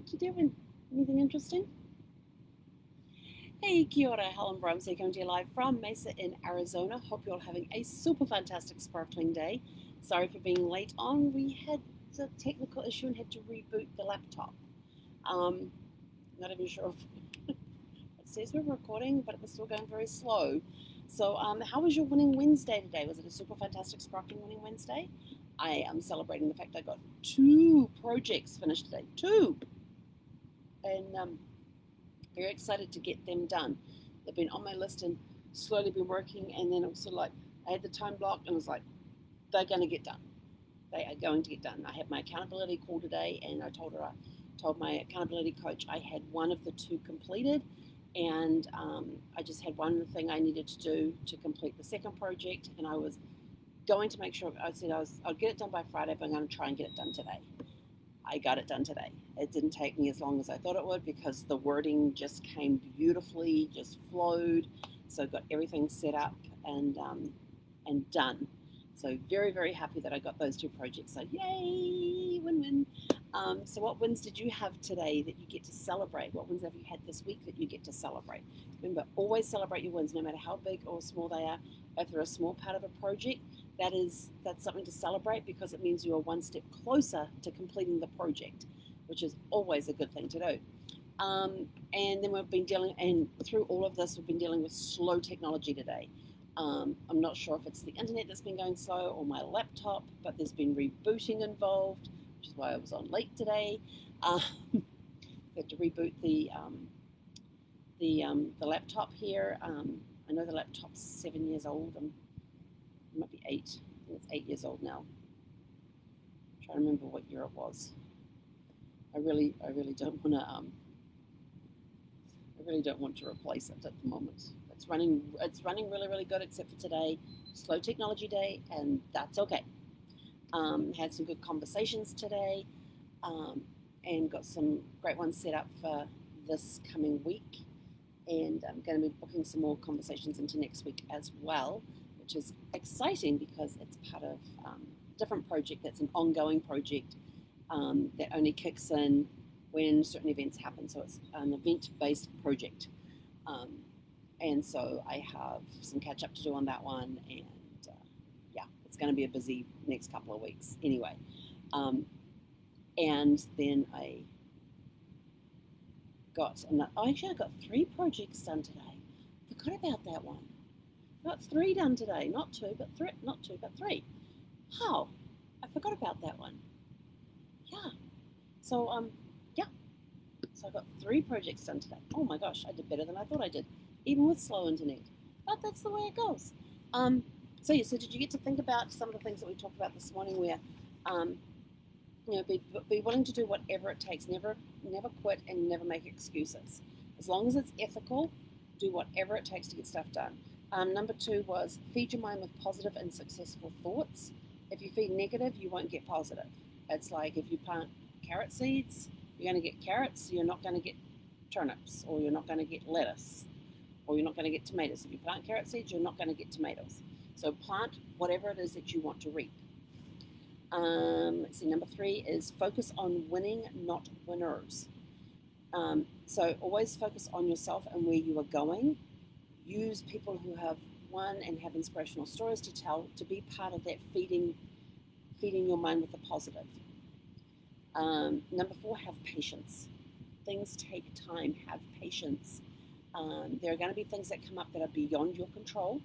What you doing? Anything interesting? Hey, kia ora, Helen Brahms here, coming to you live from Mesa in Arizona. Hope you're all having a super fantastic sparkling day. Sorry for being late on. We had a technical issue and had to reboot the laptop. Um, Not even sure if it says we're recording, but it was still going very slow. So, how was your winning Wednesday today? Was it a super fantastic sparkling winning Wednesday? I am celebrating the fact I got 2 projects finished today. 2! And very excited to get them done. They've been on my list and slowly been working, and then it was sort of like I had the time blocked and was like, they're going to get done. They are going to get done. I had my accountability call today, and I told my accountability coach I had one of the 2 completed, and I just had one thing I needed to do to complete the second project, and I was going to make sure. I said I'll get it done by Friday, but I'm going to try and get it done today. I got it done today. It didn't take me as long as I thought it would because the wording just came beautifully, just flowed. So I got everything set up and done. So very, very happy that I got those 2 projects. So yay, win-win. So what wins did you have today that you get to celebrate? What wins have you had this week that you get to celebrate? Remember, always celebrate your wins, no matter how big or small they are. If they're a small part of a project, that's something to celebrate because it means you are one step closer to completing the project, which is always a good thing to do. And then we've been through all of this, we've been dealing with slow technology today. I'm not sure if it's the internet that's been going slow or my laptop, but there's been rebooting involved, which is why I was on late today. I had to reboot the laptop here. I know the laptop's 7 years old. It might be 8. I think it's 8 years old now. I'm trying to remember what year it was. I really don't want to. I really don't want to replace it at the moment. It's running really, really good, except for today, slow technology day, and that's okay. Had some good conversations today, and got some great ones set up for this coming week. And I'm going to be booking some more conversations into next week as well, which is exciting because it's part of a different project that's an ongoing project that only kicks in when certain events happen. So it's an event-based project. And so I have some catch-up to do on that one. And it's going to be a busy next couple of weeks anyway. And then I got 3 projects done today. Forgot about that one. Got 3 done today, not 2, but 3. Oh, I forgot about that one. Yeah. So So I got 3 projects done today. Oh my gosh, I did better than I thought I did, even with slow internet. But that's the way it goes. So did you get to think about some of the things that we talked about this morning? Where be willing to do whatever it takes. Never quit and never make excuses. As long as it's ethical, do whatever it takes to get stuff done. Number 2 was feed your mind with positive and successful thoughts. If you feed negative, you won't get positive. It's like if you plant carrot seeds, you're going to get carrots, you're not going to get turnips, or you're not going to get lettuce, or you're not going to get tomatoes. If you plant carrot seeds, you're not going to get tomatoes. So plant whatever it is that you want to reap. Number 3 is focus on winning, not winners. So always focus on yourself and where you are going. Use people who have won and have inspirational stories to tell to be part of that feeding your mind with the positive. Number 4, have patience. Things take time. Have patience. There are going to be things that come up that are beyond your control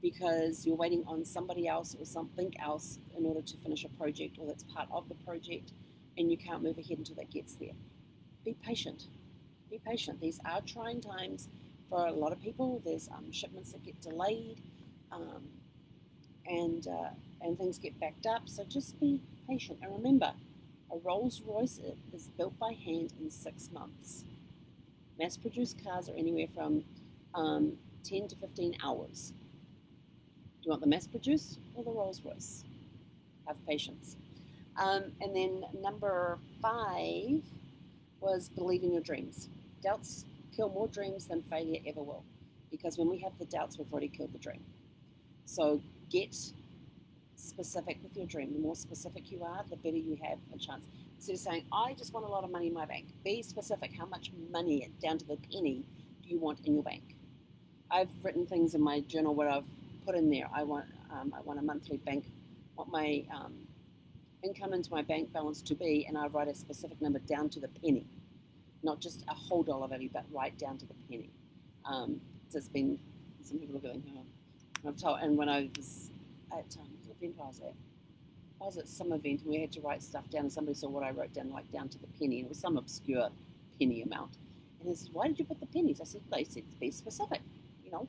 because you're waiting on somebody else or something else in order to finish a project or that's part of the project, and you can't move ahead until that gets there. Be patient. Be patient. These are trying times for a lot of people. There's shipments that get delayed, and things get backed up. So just be patient. And remember, a Rolls Royce is built by hand in 6 months. Mass-produced cars are anywhere from 10 to 15 hours. Do you want the mass-produced or the Rolls Royce? Have patience. And then number 5 was believe in your dreams. Doubts kill more dreams than failure ever will, because when we have the doubts, we've already killed the dream. So get specific with your dream. The more specific you are, the better you have a chance. Instead of saying, I just want a lot of money in my bank, be specific. How much money, down to the penny, do you want in your bank? I've written things in my journal where I've put in there, I want a monthly bank, want my income into my bank balance to be, and I write a specific number down to the penny, not just a whole dollar value, but right down to the penny. So it's been, some people are going, oh. I've told, and when I was at, what event was it? I was at some event and we had to write stuff down, and somebody saw what I wrote down, like down to the penny, and it was some obscure penny amount. And he said, why did you put the pennies? I said, they said to be specific. You know,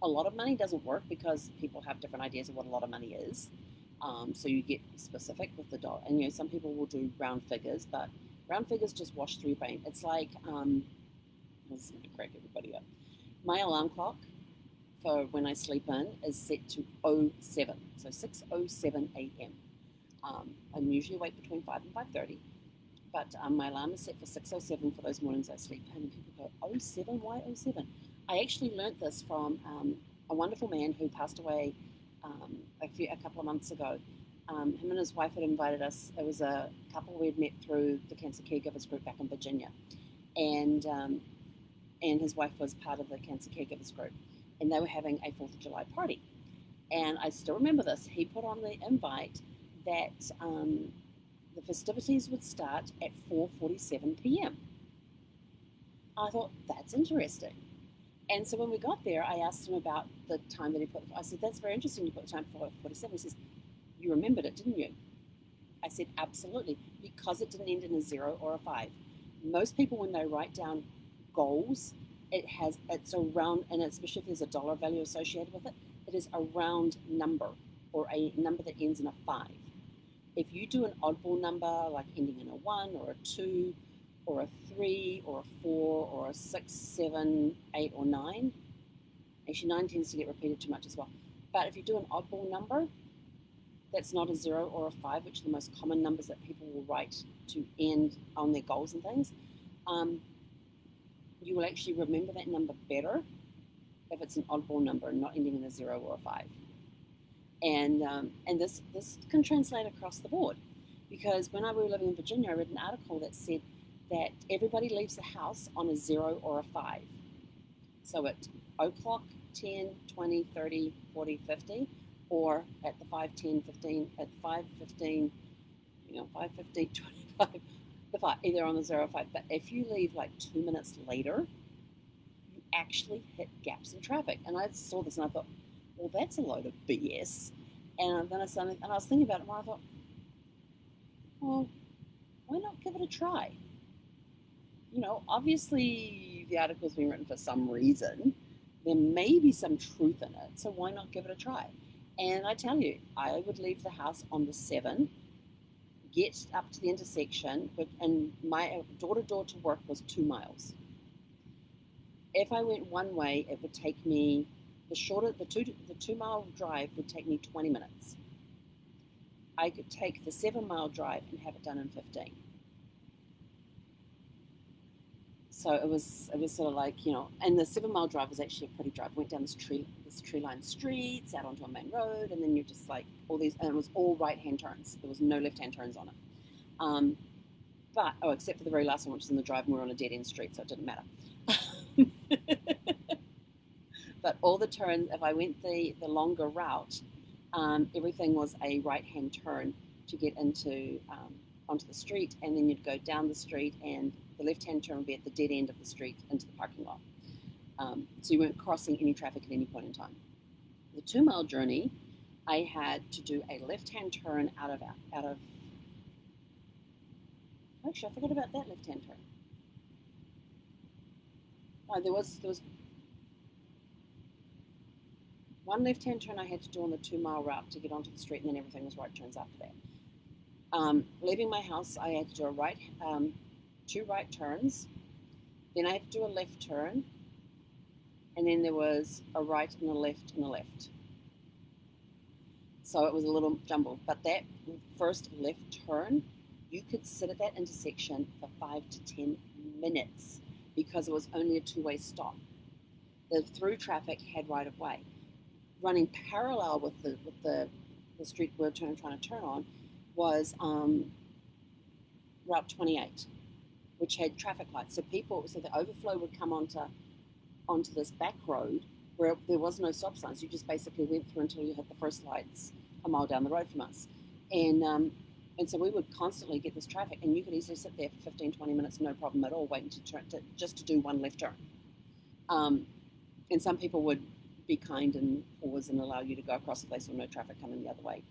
a lot of money doesn't work because people have different ideas of what a lot of money is. So you get specific with the dollar. And, you know, some people will do round figures, but round figures just wash through your brain. It's like, this is going to crack everybody up. My alarm clock for when I sleep in is set to 07, so 6:07 a.m. I'm usually awake between 5 and 5:30, but my alarm is set for 6:07 for those mornings I sleep in. And people go, 07? Why 07? I actually learnt this from a wonderful man who passed away a couple of months ago. Him and his wife had invited us. It was a couple we had met through the Cancer Caregivers group back in Virginia, and his wife was part of the Cancer Caregivers group, and they were having a 4th of July party. And I still remember this. He put on the invite that the festivities would start at 4:47 p.m. I thought, that's interesting. And so when we got there, I asked him about the time that he put. I said, that's very interesting you put the time for 4:47. He says, you remembered it, didn't you? I said, absolutely, because it didn't end in a 0 or a 5. Most people, when they write down goals, it's a round, and especially if there's a dollar value associated with it, it is a round number or a number that ends in a 5. If you do an oddball number, like ending in a 1 or a 2 or a 3 or a 4 or a 6, 7, 8, or 9, actually 9 tends to get repeated too much as well. But if you do an oddball number, that's not a 0 or a 5, which are the most common numbers that people will write to end on their goals and things, you will actually remember that number better if it's an oddball number and not ending in a 0 or a 5. And this can translate across the board, because when I was living in Virginia, I read an article that said that everybody leaves the house on a 0 or a 5. So at o'clock, 10, 20, 30, 40, 50, or at the 5, 10, 15, at 5, 15, 5, 15, 25, the 5, either on the 0 or 5. But if you leave like 2 minutes later, you actually hit gaps in traffic. And I saw this and I thought, well, that's a load of BS. And then I was thinking about it, and I thought, well, why not give it a try? Obviously the article's been written for some reason. There may be some truth in it, so why not give it a try? And I tell you, I would leave the house on the 7, get up to the intersection, and my door-to-door to work was 2 miles. If I went one way, it would take me, the 2-mile drive would take me 20 minutes. I could take the 7-mile drive and have it done in 15. So it was sort of like, and the 7-mile drive was actually a pretty drive. Went down this tree-lined streets, out onto a main road, and then you're just like all these, and it was all right-hand turns. There was no left-hand turns on it. Except for the very last one, which is in the drive, and we're on a dead-end street, so it didn't matter. But all the turns, if I went the longer route, everything was a right-hand turn to get into onto the street, and then you'd go down the street, and the left-hand turn would be at the dead end of the street into the parking lot. So you weren't crossing any traffic at any point in time. The 2-mile journey, I had to do a left-hand turn out of. Actually, I forgot about that left-hand turn. Oh, there was one left-hand turn I had to do on the 2-mile route to get onto the street, and then everything was right turns after that. Leaving my house, I had to do a right, 2 right turns, then I had to do a left turn, and then there was a right and a left and a left. So it was a little jumbled. But that first left turn, you could sit at that intersection for 5 to 10 minutes because it was only a 2-way stop. The through traffic had right of way. Running parallel with the street we're trying to turn on was Route 28, which had traffic lights. So the overflow would come onto this back road where there was no stop signs. You just basically went through until you hit the first lights a mile down the road from us. And so we would constantly get this traffic, and you could easily sit there for 15, 20 minutes, no problem at all, waiting just to do one left turn. And some people would be kind and pause and allow you to go across the place with no traffic coming the other way.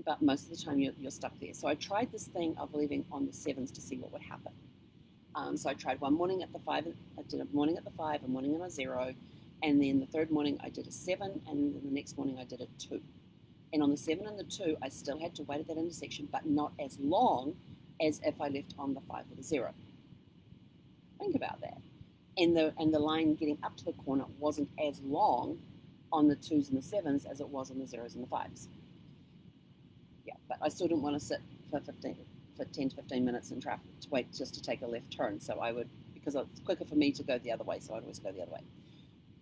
But most of the time you're stuck there. So I tried this thing of leaving on the 7s to see what would happen. So I tried one morning at the 5, I did a morning at the 5, a morning at a 0, and then the third morning I did a 7, and then the next morning I did a 2. And on the 7 and the 2, I still had to wait at that intersection, but not as long as if I left on the 5 or the 0. Think about that. And the line getting up to the corner wasn't as long on the 2s and the 7s as it was on the 0s and the 5s. Yeah, but I still didn't want to sit for 10 to 15 minutes in traffic to wait just to take a left turn. So I would, because it's quicker for me to go the other way, so I'd always go the other way.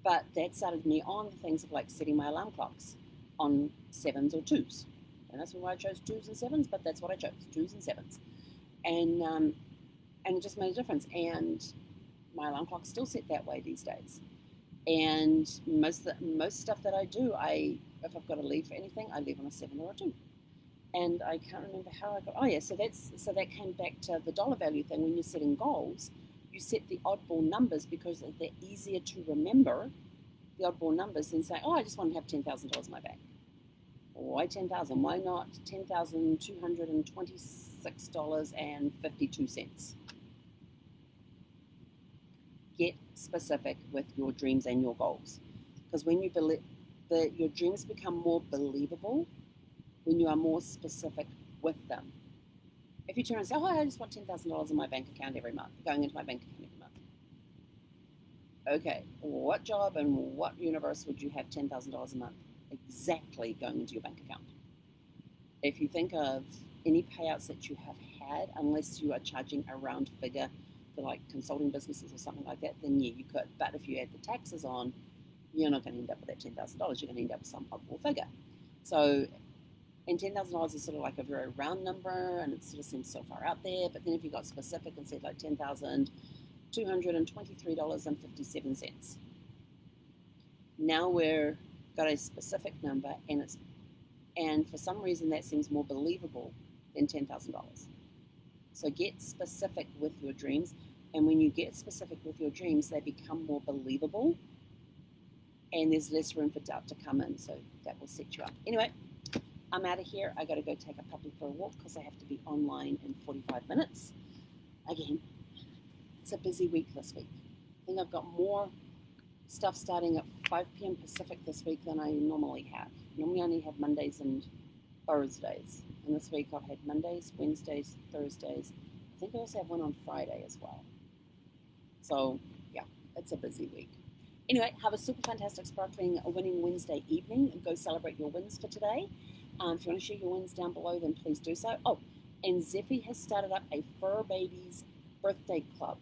But that started me on the things of like setting my alarm clocks on 7s or 2s. And that's why I chose 2s and 7s, but that's what I chose, 2s and 7s. And it just made a difference. And my alarm clock's still set that way these days. And most stuff that I do, if I've got to leave for anything, I leave on a 7 or a 2. And I can't remember how I got. Oh yeah, so that came back to the dollar value thing. When you're setting goals, you set the oddball numbers because they're easier to remember. The oddball numbers than say, oh, I just want to have $10,000 in my bank. Why 10,000? Why not $10,226.52? Get specific with your dreams and your goals, because when you believe your dreams become more believable when you are more specific with them. If you turn and say, oh, I just want $10,000 in my bank account every month, going into my bank account every month. Okay, what job and what universe would you have $10,000 a month exactly going into your bank account? If you think of any payouts that you have had, unless you are charging a round figure for like consulting businesses or something like that, then yeah, you could. But if you add the taxes on, you're not going to end up with that $10,000. You're going to end up with some oddball figure. So, and $10,000 is sort of like a very round number, and it sort of seems so far out there. But then if you got specific and said like $10,223.57, now we're got a specific number, and for some reason that seems more believable than $10,000. So get specific with your dreams, and when you get specific with your dreams, they become more believable, and there's less room for doubt to come in. So that will set you up. Anyway, I'm out of here. I got to go take a puppy for a walk because I have to be online in 45 minutes. Again, it's a busy week this week. I think I've got more stuff starting at 5 p.m. Pacific this week than I normally have. Normally I only have Mondays and Thursdays. And this week I've had Mondays, Wednesdays, Thursdays. I think I also have one on Friday as well. So, yeah, it's a busy week. Anyway, have a super fantastic, sparkling, winning Wednesday evening. Go celebrate your wins for today. If you want to share your wins down below, then please do so. Oh, and Zeffie has started up a Fur Babies birthday club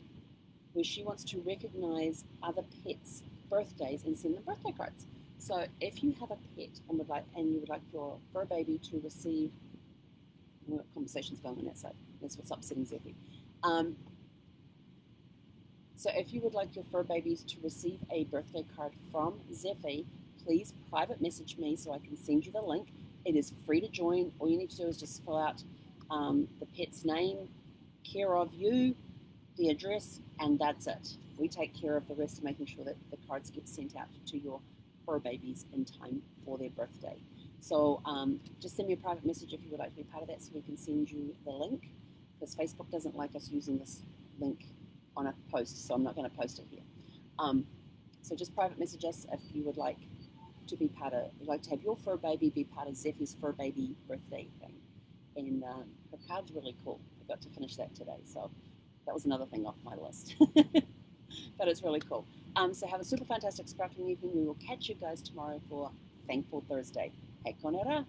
where she wants to recognize other pets' birthdays and send them birthday cards. So if you have a pet and you would like your fur baby to receive, conversations going on that side. That's what's upsetting Zeffie. So if you would like your fur babies to receive a birthday card from Zeffie, please private message me so I can send you the link. It is free to join. All you need to do is just fill out the pet's name, care of you, the address, and that's it. We take care of the rest of making sure that the cards get sent out to your fur babies in time for their birthday. So just send me a private message if you would like to be part of that so we can send you the link, because Facebook doesn't like us using this link on a post, so I'm not going to post it here. So just private message us if you would like to be part of, would like to have your fur baby be part of Zeffie's fur baby birthday thing. And her card's really cool. I got to finish that today, so that was another thing off my list. But it's really cool. So have a super fantastic, sparkling evening. We will catch you guys tomorrow for Thankful Thursday. Hei konera.